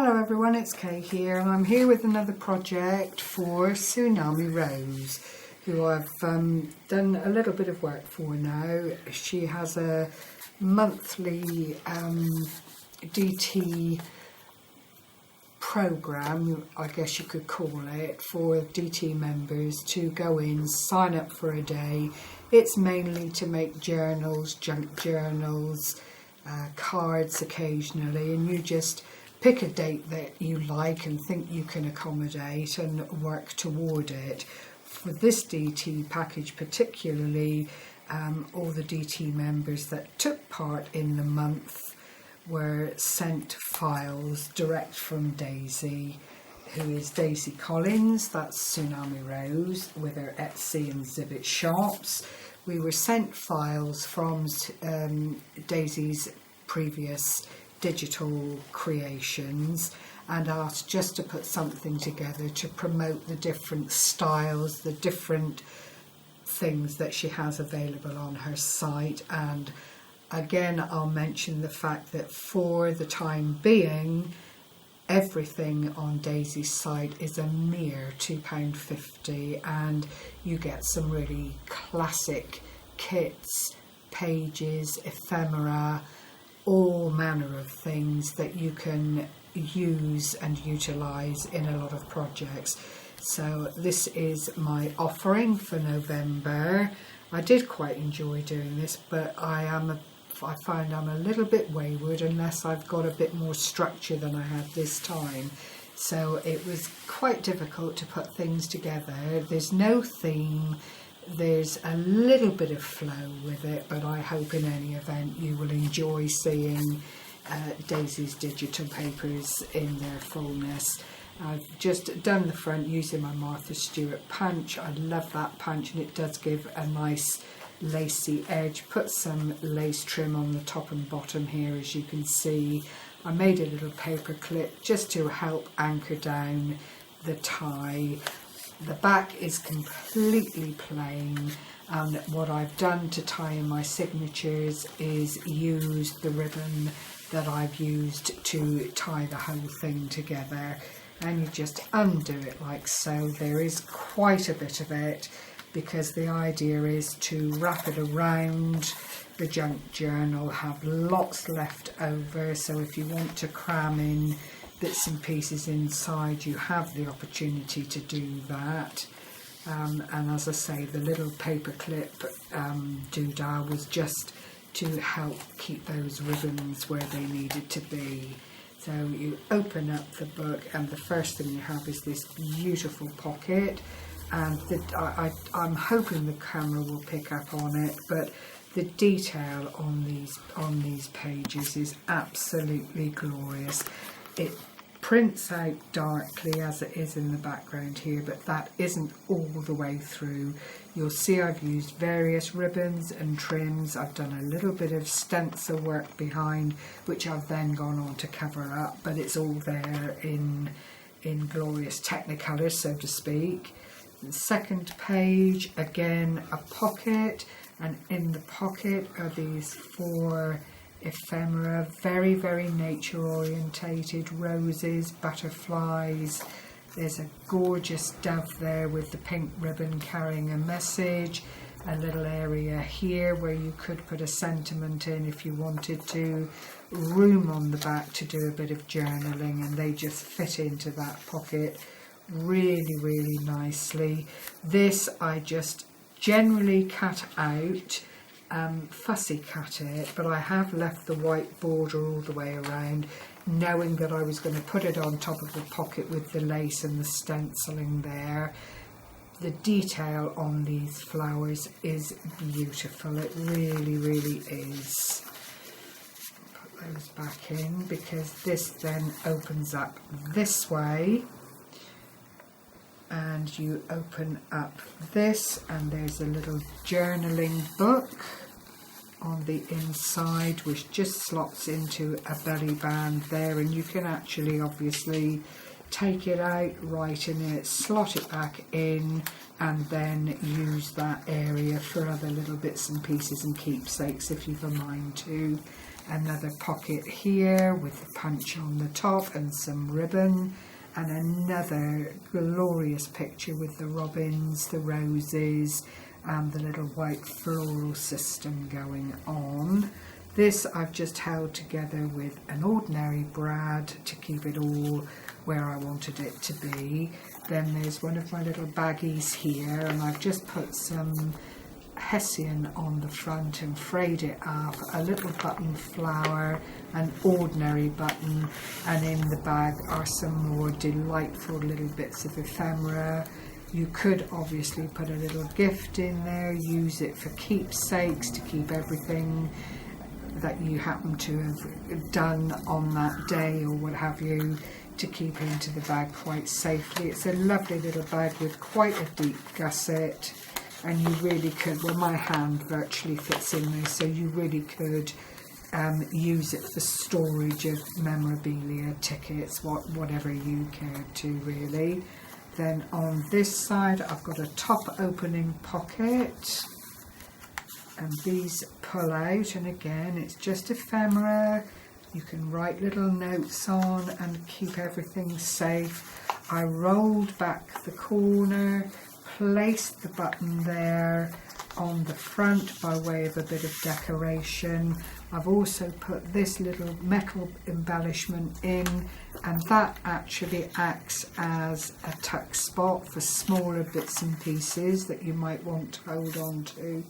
Hello everyone, it's Kay here, and I'm here with another project for Tsunamirose, who I've done a little bit of work for now. She has a monthly DT program, I guess you could call it, for DT members to go in, sign up for a day. It's mainly to make journals, junk journals, cards occasionally, and you just pick a date that you like and think you can accommodate and work toward it. For this DT package particularly, all the DT members that took part in the month were sent files direct from Daisy, who is Daisy Collins, that's Tsunamirose, with her Etsy and Zibbit shops. We were sent files from Daisy's previous digital creations and asked just to put something together to promote the different styles, the different things that she has available on her site. And again, I'll mention the fact that for the time being, everything on Daisy's site is a mere £2.50, and you get some really classic kits, pages, ephemera, all manner of things that you can use and utilise in a lot of projects. So this is my offering for November. I did quite enjoy doing this, but I find I'm a little bit wayward unless I've got a bit more structure than I had this time. So it was quite difficult to put things together. There's no theme. There's a little bit of flow with it, but I hope in any event you will enjoy seeing Daisy's digital papers in their fullness. I've just done the front using my Martha Stewart punch. I love that punch, and it does give a nice lacy edge. Put some lace trim on the top and bottom here, as you can see. I made a little paper clip just to help anchor down the tie. The back is completely plain, and what I've done to tie in my signatures is use the ribbon that I've used to tie the whole thing together, and you just undo it like so. There is quite a bit of it because the idea is to wrap it around the junk journal, have lots left over, so if you want to cram in bits and pieces inside, you have the opportunity to do that. And as I say, the little paper clip doodah was just to help keep those ribbons where they needed to be. So you open up the book, and the first thing you have is this beautiful pocket, and I'm hoping the camera will pick up on it, but the detail on these pages is absolutely glorious. It prints out darkly as it is in the background here, but that isn't all the way through. You'll see I've used various ribbons and trims. I've done a little bit of stencil work behind, which I've then gone on to cover up, but it's all there in glorious technicolor, so to speak. The second page, again a pocket, and in the pocket are these 4 ephemera, very, very nature orientated, roses, butterflies. There's a gorgeous dove there with the pink ribbon carrying a message, a little area here where you could put a sentiment in if you wanted to, room on the back to do a bit of journaling, and they just fit into that pocket really, really nicely. This I just generally cut out, fussy cut it, but I have left the white border all the way around, knowing that I was going to put it on top of the pocket with the lace and the stenciling there. The detail on these flowers is beautiful. It really, really is. Put those back in, because this then opens up this way, and you open up this, and there's a little journaling book on the inside which just slots into a belly band there, and you can actually obviously take it out, write in it, slot it back in, and then use that area for other little bits and pieces and keepsakes if you've a mind to. Another pocket here with the punch on the top and some ribbon, and another glorious picture with the robins, the roses, and the little white floral system going on. This I've just held together with an ordinary brad to keep it all where I wanted it to be. Then there's one of my little baggies here, and I've just put some hessian on the front and frayed it up, a little button flower, an ordinary button, and in the bag are some more delightful little bits of ephemera. You could obviously put a little gift in there, use it for keepsakes to keep everything that you happen to have done on that day or what have you, to keep into the bag quite safely. It's a lovely little bag with quite a deep gusset, and you really could, well, my hand virtually fits in there, so you really could use it for storage of memorabilia, tickets, whatever you cared to really. Then on this side I've got a top opening pocket, and these pull out, and again it's just ephemera. You can write little notes on and keep everything safe. I rolled back the corner, placed the button there on the front by way of a bit of decoration. I've also put this little metal embellishment in, and that actually acts as a tuck spot for smaller bits and pieces that you might want to hold on to.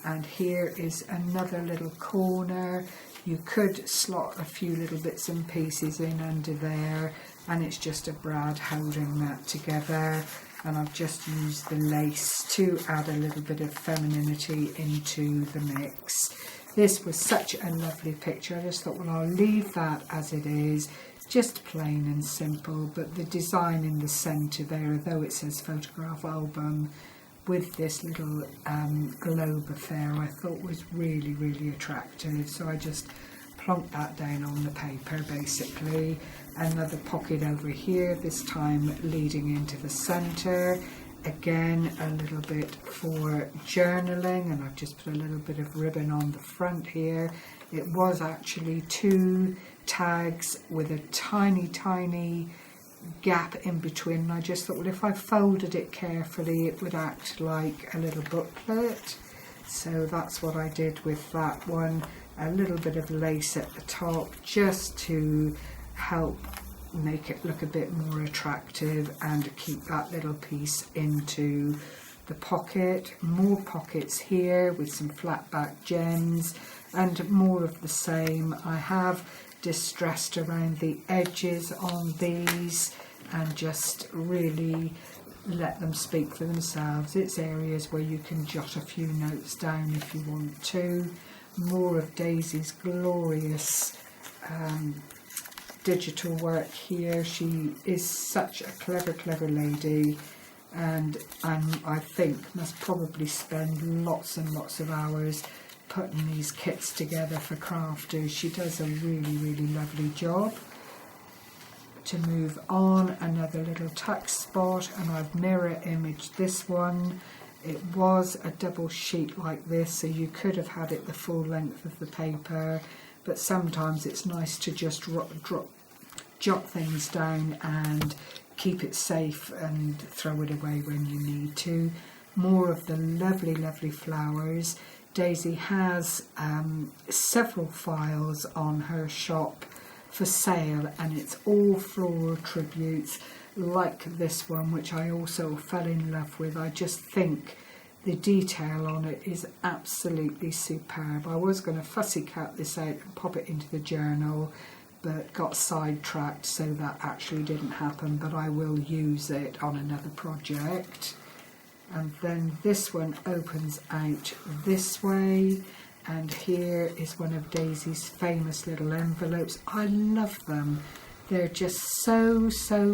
And here is another little corner. You could slot a few little bits and pieces in under there, and it's just a brad holding that together. And I've just used the lace to add a little bit of femininity into the mix. This was such a lovely picture. I just thought, well, I'll leave that as it is, just plain and simple. But the design in the centre there, though it says photograph album, with this little globe affair, I thought was really, really attractive. So I just plonked that down on the paper basically. Another pocket over here, this time leading into the centre. Again, a little bit for journaling, and I've just put a little bit of ribbon on the front here. It was actually 2 tags with a tiny, tiny gap in between, and I just thought, well, if I folded it carefully it would act like a little booklet. So that's what I did with that one. A little bit of lace at the top just to help make it look a bit more attractive and keep that little piece into the pocket. More pockets here with some flat back gems and more of the same. I have distressed around the edges on these and just really let them speak for themselves. It's areas where you can jot a few notes down if you want to. More of Daisy's glorious digital work here. She is such a clever lady, and I think must probably spend lots and lots of hours putting these kits together for crafters. She does a really lovely job. To move on, another little tuck spot, and I've mirror imaged this one. It was a double sheet like this, so you could have had it the full length of the paper, but sometimes it's nice to just jot things down and keep it safe and throw it away when you need to. More of the lovely flowers. Daisy has several files on her shop for sale, and it's all floral tributes like this one, which I also fell in love with. I just think the detail on it is absolutely superb. I was going to fussy cut this out and pop it into the journal, but got sidetracked, so that actually didn't happen, but I will use it on another project. And then this one opens out this way, and here is one of Daisy's famous little envelopes. I love them. They're just so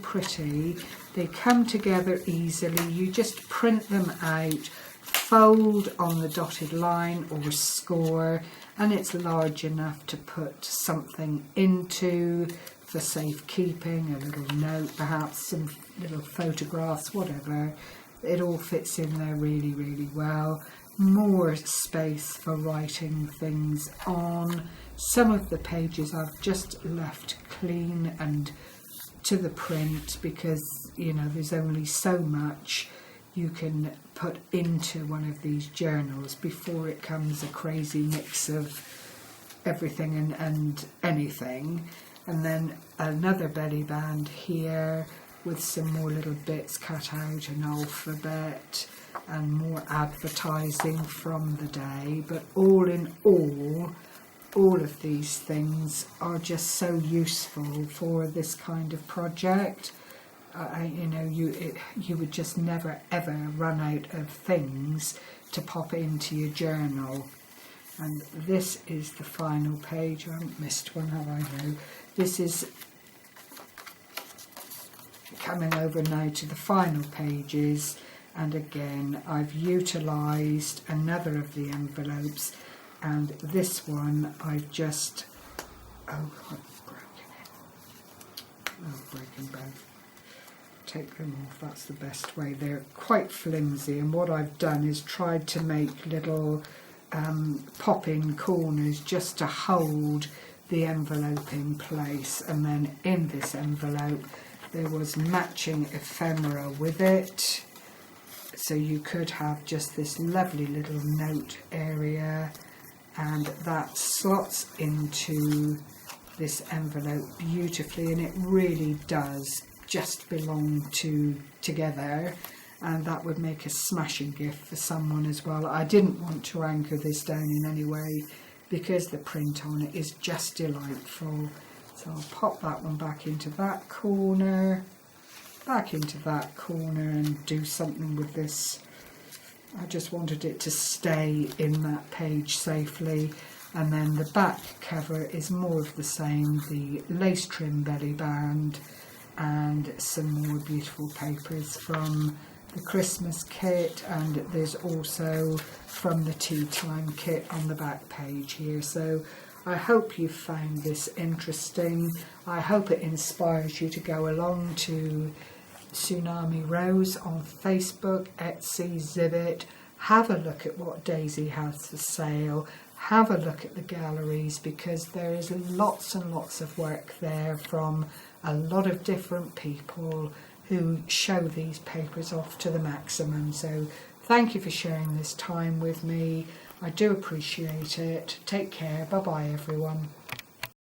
pretty. They come together easily. You just print them out, fold on the dotted line or score, and it's large enough to put something into for safekeeping, a little note, perhaps some little photographs, whatever. It all fits in there really well. More space for writing things on. Some of the pages I've just left clean and to the print because, you know, there's only so much you can put into one of these journals before it comes a crazy mix of everything and anything. And then another belly band here with some more little bits cut out, an alphabet and more advertising from the day. But all in all of these things are just so useful for this kind of project. You know, you would just never ever run out of things to pop into your journal. And this is the final page. I haven't missed one, have I? No. This is coming over now to the final pages, and again I've utilised another of the envelopes, and this one I've just I've broken it. Breaking both. Take them off, that's the best way. They're quite flimsy, and what I've done is tried to make little pop-in corners just to hold the envelope in place. And then in this envelope there was matching ephemera with it, so you could have just this lovely little note area, and that slots into this envelope beautifully, and it really does just belong together, and that would make a smashing gift for someone as well. I didn't want to anchor this down in any way because the print on it is just delightful. So I'll pop that one back into that corner, and do something with this. I just wanted it to stay in that page safely. And then the back cover is more of the same, the lace trim belly band and some more beautiful papers from the Christmas kit, and there's also from the tea time kit on the back page here. So I hope you found this interesting. I hope it inspires you to go along to Tsunamirose on Facebook, Etsy, Zibbit. Have a look at what Daisy has for sale. Have a look at the galleries, because there is lots and lots of work there from a lot of different people who show these papers off to the maximum. So thank you for sharing this time with me. I do appreciate it. Take care. Bye bye everyone.